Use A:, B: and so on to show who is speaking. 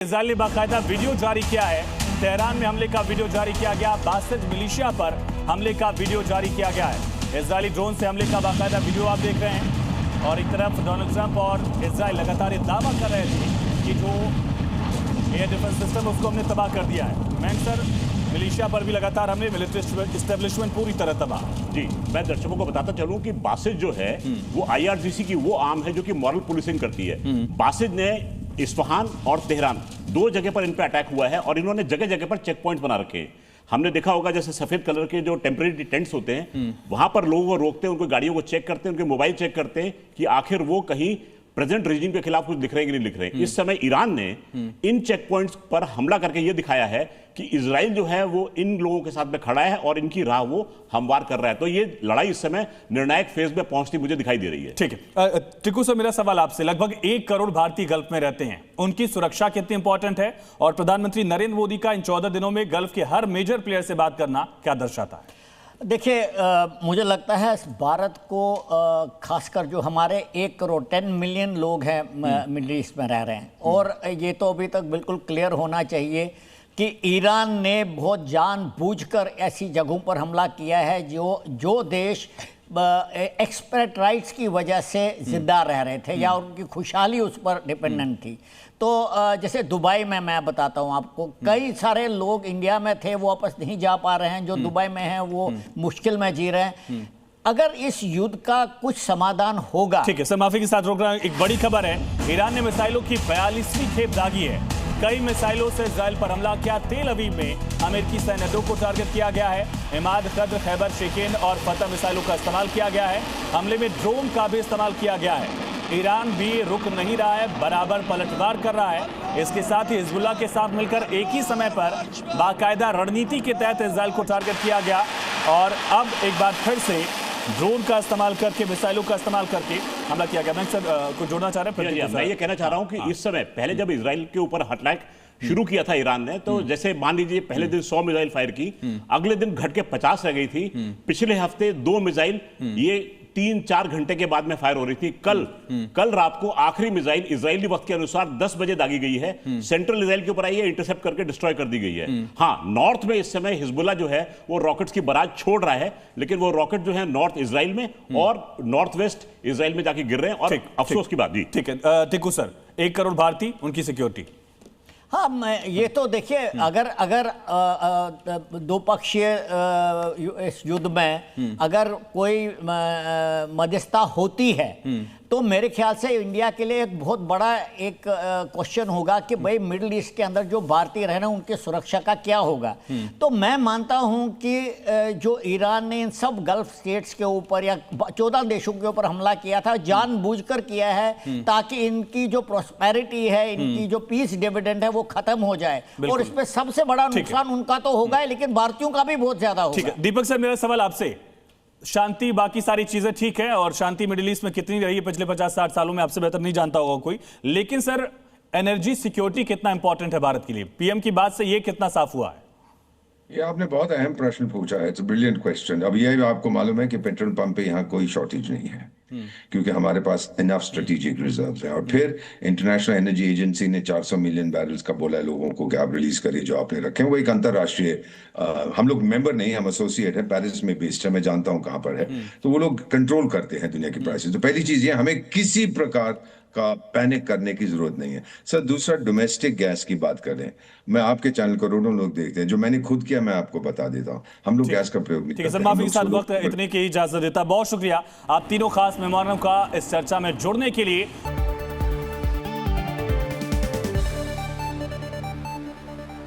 A: Israel ने बाकायदा video जारी किया है। तेहरान में हमले का वीडियो जारी किया गया। बासित मिलिशिया पर हमले का वीडियो जारी किया गया है। इजरायली ड्रोन से हमले का बाकायदा वीडियो आप देख रहे हैं। और एक तरफ डोनाल्ड ट्रंप और इजराइल लगातार ये दावा कर रहे थे कि जो एयर डिफेंस सिस्टम उसको हमने तबाह कर दिया है। मैं सर मिलिशिया पर भी लगातार हमने मिलिट्री एस्टेब्लिशमेंट पूरी तरह तबाह।
B: जी, मैं दर्शकों को बताता चलूं कि बासित जो है वो IRGC की वो आर्म है जो कि मॉरल पुलिसिंग करती है। बासित ने इस्फहान और तेहरान दो जगह पर इन पे अटैक हुआ है और इन्होंने जगह जगह पर चेक पॉइंट्स बना रखे हैं। हमने देखा होगा जैसे सफेद कलर के जो टेम्परेरी टेंट्स होते हैं वहां पर लोगों को रोकते हैं, उनको गाड़ियों को चेक करते हैं, उनके मोबाइल चेक करते हैं कि आखिर वो कहीं प्रेजेंट रेजिम के खिलाफ कुछ लिख रहे हैं कि नहीं लिख रहे हैं। इस समय ईरान ने इन चेक पॉइंट्स पर हमला करके यह दिखाया है कि इजराइल जो है वो इन लोगों के साथ में खड़ा है और इनकी राह वो हमवार कर रहा है। तो ये लड़ाई इस समय निर्णायक फेज में पहुंचती मुझे दिखाई दे रही है।
A: ठीक है टिकू सर, मेरा सवाल आपसे, लगभग 1 करोड़ भारतीय गल्फ में रहते हैं, उनकी सुरक्षा कितनी इंपॉर्टेंट है और प्रधानमंत्री नरेंद्र मोदी का इन 14 दिनों में गल्फ के हर मेजर प्लेयर से बात करना क्या दर्शाता है?
C: देखिए, मुझे लगता है भारत को खासकर जो हमारे 1 करोड़ 10 मिलियन लोग हैं मिडिल ईस्ट में रह रहे हैं और ये तो अभी तक बिल्कुल क्लियर होना चाहिए कि ईरान ने बहुत जानबूझकर ऐसी जगहों पर हमला किया है जो देश एक्सपर्ट राइट्स की वजह से जिंदा रह रहे थे या उनकी खुशहाली उस पर डिपेंडेंट थी। तो जैसे दुबई में मैं बताता हूँ आपको, कई सारे लोग इंडिया में थे वो वापस नहीं जा पा रहे हैं, जो दुबई में हैं वो मुश्किल में जी रहे हैं। अगर इस युद्ध का कुछ समाधान होगा।
A: ठीक है सर, माफी के साथ रोक रहा हूं। एक बड़ी खबर है, ईरान ने मिसाइलों की 42वीं खेप दागी है। कई मिसाइलों से इजराइल पर हमला किया। तेल अवीव में अमेरिकी सैन्य अड्डों को टारगेट किया गया है। इमाद, कद्र, खैबर, शेकेन और फतह मिसाइलों का इस्तेमाल किया गया है। हमले में ड्रोन का भी इस्तेमाल किया गया है। ईरान भी रुक नहीं रहा है, बराबर पलटवार कर रहा है। इसके साथ ही हिजबुल्लाह के साथ मिलकर एक ही समय पर बाकायदा रणनीति के तहत इजराइल को टारगेट किया गया और अब एक बार फिर से ड्रोन का इस्तेमाल करके, मिसाइलों का इस्तेमाल करके हमला किया गया। मैं सर कुछ जोड़ना चाह रहे हैं?
B: मैं ये कहना चाह रहा हूं कि इस समय पहले जब इजराइल के ऊपर अटैक शुरू किया था ईरान ने, तो जैसे मान लीजिए पहले दिन 100 मिसाइल फायर की, अगले दिन घट के 50 रह गई थी। पिछले हफ्ते 2 मिसाइल ये 3-4 घंटे के बाद में फायर हो रही थी। कल रात को आखिरी मिसाइल इजरायली वक्त के अनुसार 10 बजे दागी गई है। सेंट्रल इजराइल के ऊपर आई है, इंटरसेप्ट करके डिस्ट्रॉय कर दी गई है। हाँ, नॉर्थ में इस समय हिजबुल्लाह जो है वो रॉकेट्स की बारात छोड़ रहा है, लेकिन वो रॉकेट जो है नॉर्थ इजराइल में और नॉर्थ वेस्ट इजराइल में जाके गिर रहे हैं। और अफसोस की बात। जी
A: ठीक है टिकू सर, 1 करोड़ भारतीय, उनकी सिक्योरिटी।
C: हाँ, ये तो देखिए, अगर दो पक्षीय इस युद्ध में अगर कोई मध्यस्थता होती है तो मेरे ख्याल से इंडिया के लिए एक बहुत बड़ा एक क्वेश्चन होगा कि भाई मिडिल ईस्ट के अंदर जो भारतीय रह रहे हैं उनकी सुरक्षा का क्या होगा। तो मैं मानता हूं कि जो ईरान ने इन सब गल्फ स्टेट्स के ऊपर या 14 देशों के ऊपर हमला किया था, जानबूझकर किया है ताकि इनकी जो प्रॉस्पेरिटी है, इनकी जो पीस डिविडेंड है वो खत्म हो जाए और इसमें सबसे बड़ा नुकसान उनका तो होगा ही, लेकिन भारतीयों का भी बहुत ज्यादा होगा।
A: ठीक है दीपक सर, मेरा सवाल आपसे, शांति बाकी सारी चीजें ठीक है और शांति मिडिल ईस्ट में कितनी रही है पिछले 50-60 सालों में आपसे बेहतर नहीं जानता होगा कोई, लेकिन सर एनर्जी सिक्योरिटी कितना इंपॉर्टेंट है भारत के लिए? पीएम की बात से ये कितना साफ हुआ है?
D: ये आपने बहुत अहम प्रश्न पूछा है। It's a brilliant question. अब ये आपको मालूम है कि पेट्रोल पंप पे यहाँ कोई शॉर्टेज नहीं है क्योंकि हमारे पास इनफ स्ट्रेटेजिक रिजर्व्स हैं। और फिर इंटरनेशनल एनर्जी एजेंसी ने 400 मिलियन बैरल्स का बोला है लोगों को कि आप रिलीज करिए जो आपने रखे हैं। वो एक अंतरराष्ट्रीय, हम लोग मेंबर नहीं, हम एसोसिएट है, पेरिस में बेस्ड है, मैं जानता हूँ कहाँ पर है। तो वो लोग कंट्रोल करते हैं दुनिया की प्राइसेस। तो पहली चीज ये, हमें किसी प्रकार का पैनिक करने की जरूरत नहीं है। सर, दूसरा, डोमेस्टिक गैस की बात करें, मैं आपके चैनल करोड़ों लोग देखते हैं, जो मैंने खुद किया मैं आपको बता देता हूं। हम लोग गैस का प्रयोग नहीं करते।
A: सर, माफी के साथ वक्त इतने की इजाजत देता। बहुत शुक्रिया आप तीनों खास मेहमानों का इस चर्चा में जुड़ने के लिए।